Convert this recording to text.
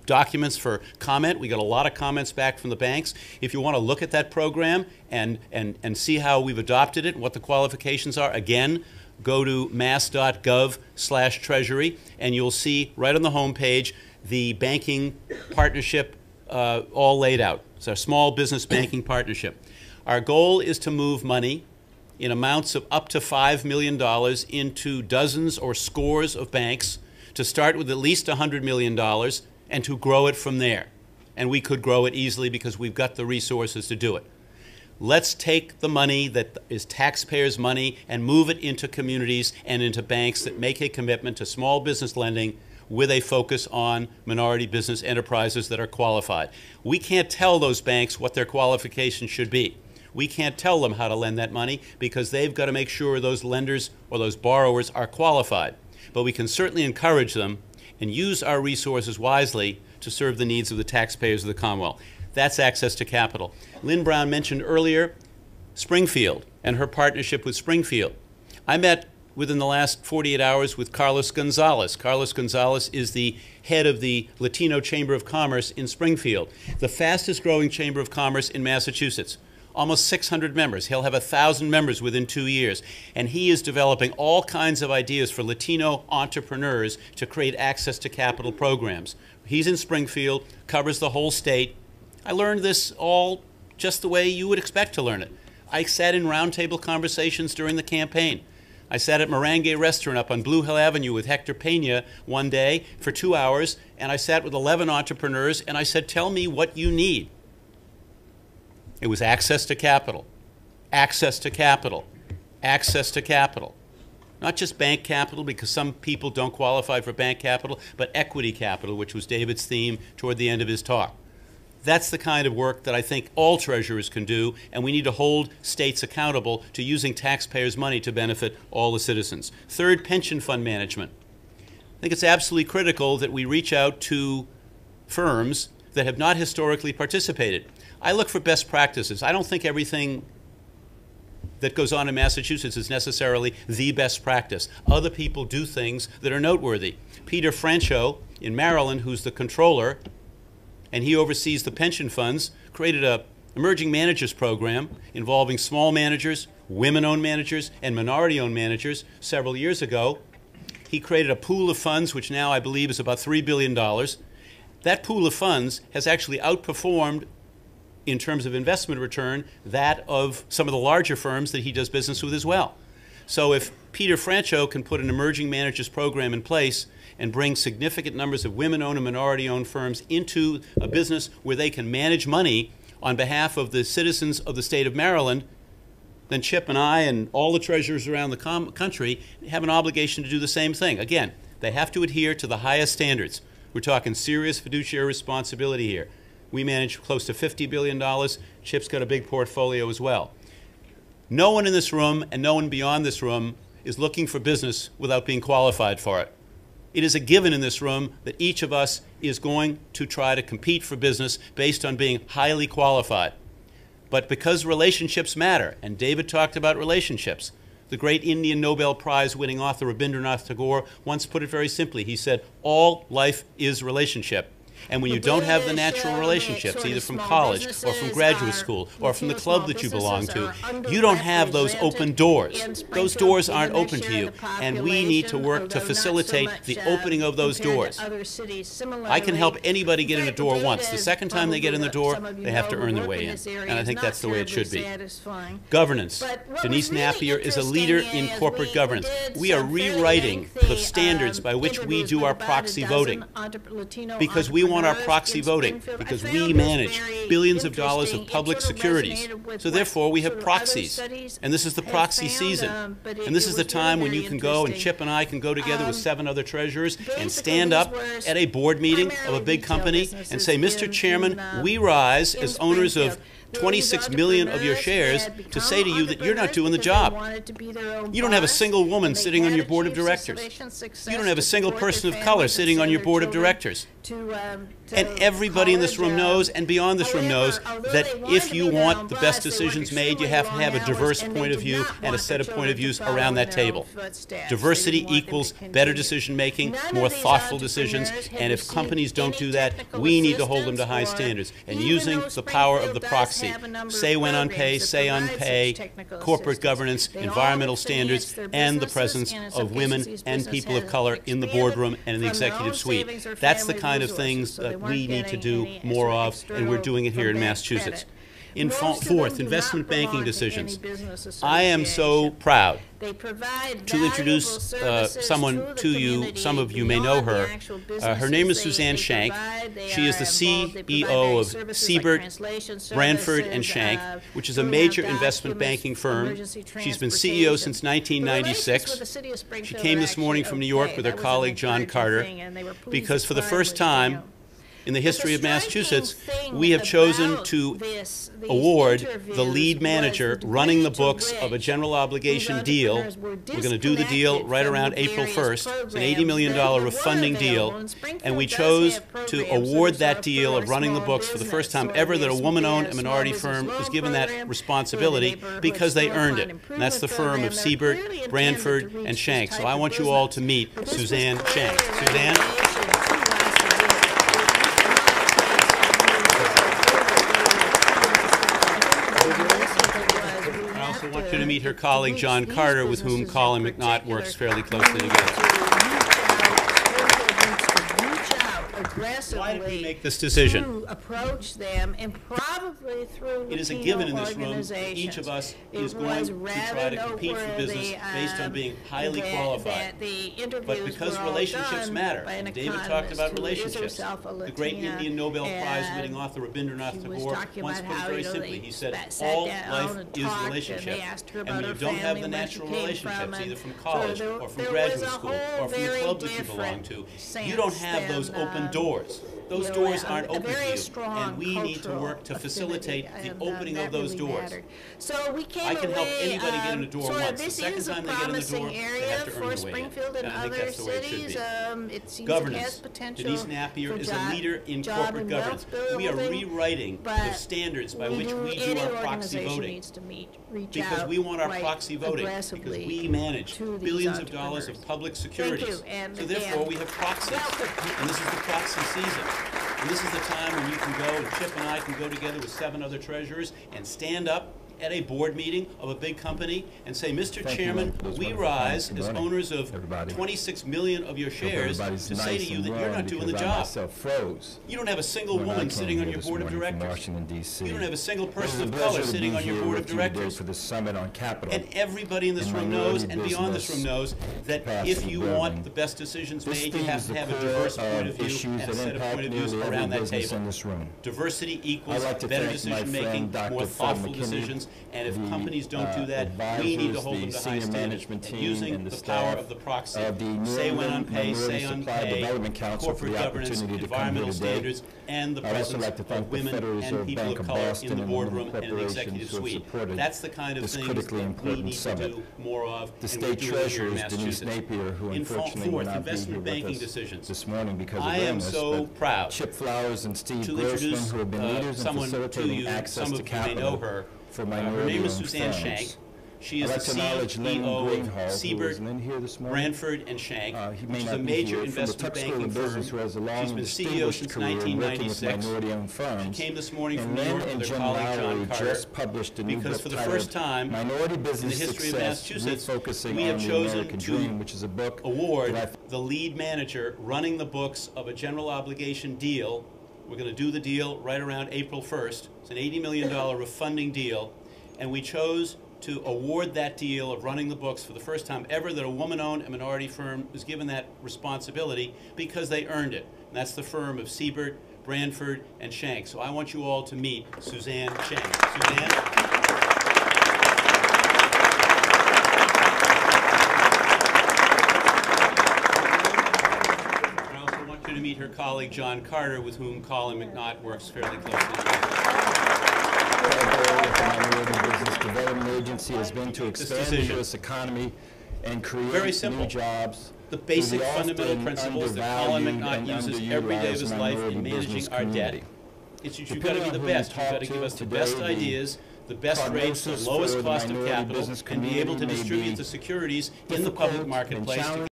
documents for comment. We got a lot of comments back from the banks. If you want to look at that program and see how we've adopted it and what the qualifications are, again, go to mass.gov/treasury, and you'll see right on the home page the banking partnership all laid out. It's our small business banking partnership. Our goal is to move money in amounts of up to $5 million into dozens or scores of banks, to start with at least $100 million and to grow it from there. And we could grow it easily because we've got the resources to do it. Let's take the money that is taxpayers' money and move it into communities and into banks that make a commitment to small business lending with a focus on minority business enterprises that are qualified. We can't tell those banks what their qualifications should be. We can't tell them how to lend that money because they've got to make sure those lenders or those borrowers are qualified. But we can certainly encourage them and use our resources wisely to serve the needs of the taxpayers of the Commonwealth. That's access to capital. Lynn Brown mentioned earlier Springfield and her partnership with Springfield. I met within the last 48 hours with Carlos Gonzalez. Carlos Gonzalez is the head of the Latino Chamber of Commerce in Springfield, the fastest growing Chamber of Commerce in Massachusetts. Almost 600 members. He'll have 1,000 members within 2 years. And he is developing all kinds of ideas for Latino entrepreneurs to create access to capital programs. He's in Springfield, covers the whole state. I learned this all just the way you would expect to learn it. I sat in roundtable conversations during the campaign. I sat at Merengue Restaurant up on Blue Hill Avenue with Hector Pena one day for 2 hours, and I sat with 11 entrepreneurs, and I said, tell me what you need. It was access to capital, access to capital, access to capital. Not just bank capital, because some people don't qualify for bank capital, but equity capital, which was David's theme toward the end of his talk. That's the kind of work that I think all treasurers can do, and we need to hold states accountable to using taxpayers' money to benefit all the citizens. Third, pension fund management. I think it's absolutely critical that we reach out to firms that have not historically participated. I look for best practices. I don't think everything that goes on in Massachusetts is necessarily the best practice. Other people do things that are noteworthy. Peter Francho in Maryland, who's the controller, and he oversees the pension funds, created an emerging managers program involving small managers, women-owned managers, and minority-owned managers several years ago. He created a pool of funds, which now I believe is about $3 billion. That pool of funds has actually outperformed, in terms of investment return, that of some of the larger firms that he does business with as well. So if Peter Francho can put an emerging managers program in place and bring significant numbers of women-owned and minority-owned firms into a business where they can manage money on behalf of the citizens of the state of Maryland, then Chip and I and all the treasurers around the country have an obligation to do the same thing. Again, they have to adhere to the highest standards. We're talking serious fiduciary responsibility here. We manage close to $50 billion. Chip's got a big portfolio as well. No one in this room and no one beyond this room is looking for business without being qualified for it. It is a given in this room that each of us is going to try to compete for business based on being highly qualified. But because relationships matter, and David talked about relationships, the great Indian Nobel Prize winning author Rabindranath Tagore once put it very simply. He said, all life is relationship. And when you don't have the natural relationships, either from college or from graduate school or from the club that you belong to, you don't have those open doors. Those doors aren't open to you. And we need to work to facilitate the opening of those doors. I can help anybody get in a door once. The second time they get in the door, they have to earn their way in. And I think that's the way it should be. Governance. Denise Napier is a leader in corporate governance. We are rewriting the standards by which we do our proxy voting, because we want our proxy voting, because we manage billions of dollars of public securities. So therefore we have proxies, and this is the proxy season. And this is the time when you can go, and Chip and I can go together with 7 other treasurers and stand up at a board meeting of a big company and say, Mr. Chairman, we rise as owners of 26 million of your shares to say to you that you're not doing the job. You don't have a single woman sitting on your board of directors. You don't have a single person of color sitting on your board of directors. And everybody in this room knows, and beyond this room knows, that if you want the best decisions made, you have to have a diverse point of view and a set of point of views around that table. Diversity equals better decision making, more thoughtful decisions, and if companies don't do that, we need to hold them to high standards. And using the power of the proxy, say when on pay, say on pay, corporate governance, environmental standards, and the presence of women and people of color in the boardroom and in the executive suite. That's the kind of things that we need to do more of, and we're doing it here in Massachusetts. Fourth, investment banking decisions. I am so proud to introduce someone to you. Some of you may know her. Her name is Suzanne Shank. She is the CEO of Siebert, Branford and Shank, which is a major investment banking firm. She's been CEO since 1996. She came this morning from New York with her colleague John Carter, because for the first time in the history of Massachusetts, we have chosen to award the lead manager running the books of a general obligation deal. We're going to do the deal right around April 1st. It's an $80 million refunding deal, and we chose to award that deal of running the books for the first time ever that a woman-owned and minority firm is given that responsibility, because they earned it. And that's the firm of Siebert, Branford, and Shank. So I want you all to meet Suzanne Shank. Suzanne? I want you to meet her colleague John Carter, with whom Karl and McNaught works fairly closely together. Why did we make this decision? To approach them, and probably through it is a given in this room that each of us is going to try to compete for business based on being highly qualified. But because relationships matter, and David talked about relationships, the great Indian Nobel Prize winning author Rabindranath Tagore once put it very simply. He said, all life is relationship. And when you don't have the natural relationships, either from college or from graduate school or from the club that you belong to, you don't have those open doors. Those doors aren't open to you, and we need to work to facilitate the opening of those doors. So we came I can help away, anybody get in the door once. The This second is a time they get in the door, promising they area have to earn for their way in. Springfield and And I think other that's the way it should cities. be. It seems it has Governance. potential. Denise Napier for is a leader in job corporate and governance. wealth We are building, rewriting the but standards by which we do any our proxy organization voting. needs to reach Because out we want our quite proxy voting, because aggressively we manage to these billions of dollars of entrepreneurs. public securities. And So therefore, we have proxies. And this is the proxy season. And this is the time when you can go, and Chip and I can go together with 7 other treasurers and stand up at a board meeting of a big company and say, Mr. Chairman, we rise as owners of 26 million of your shares to say to you that you're not doing the job. You don't have a single woman sitting on your board of directors. You don't have a single person of color sitting on your board of directors. And everybody in this room knows, and beyond this room knows, that if you want the best decisions made, you have to have a diverse point of view and a set of point of views around that table. Diversity equals better decision making, more thoughtful decisions. And if companies don't do that, we need to hold them to high standards. And using the power of the proxy, say when on pay, say on pay, corporate governance, environmental standards, and the presence of women and people of color in the boardroom and in the executive suite. That's the kind of things that we need to do more of, and we're doing here in Massachusetts. Fourth, investment banking decisions. I am so proud to introduce someone to you. Some of you may know her. Her name is Suzanne Shank. She is the CEO of Siebert, Branford and Shank, which is a major investment banking firm. She's been CEO since 1996. She came this morning from New York with her colleague John Carter, because for the first time in the history of Massachusetts, we have chosen to award the lead manager running the books of a general obligation deal. We're going to do the deal right around April 1st. It's an $80 million refunding deal, and we chose to award that deal of running the books for the first time ever that a woman-owned and minority firm was given that responsibility, because they earned it. And that's the firm of Siebert, Branford, and Shank. So I want you all to meet Suzanne Shank. Suzanne? To meet her colleague John Carter, with whom Karl and McNaught works fairly closely. The Business Development Agency has been to expand the U.S. economy and create new jobs the basic fundamental principles that Colin McNaught uses every day of his life in managing our debt. It's that you've got to be the best. You've got to give us the best ideas, the best rates, the lowest cost of capital, and be able to distribute the securities in the public marketplace to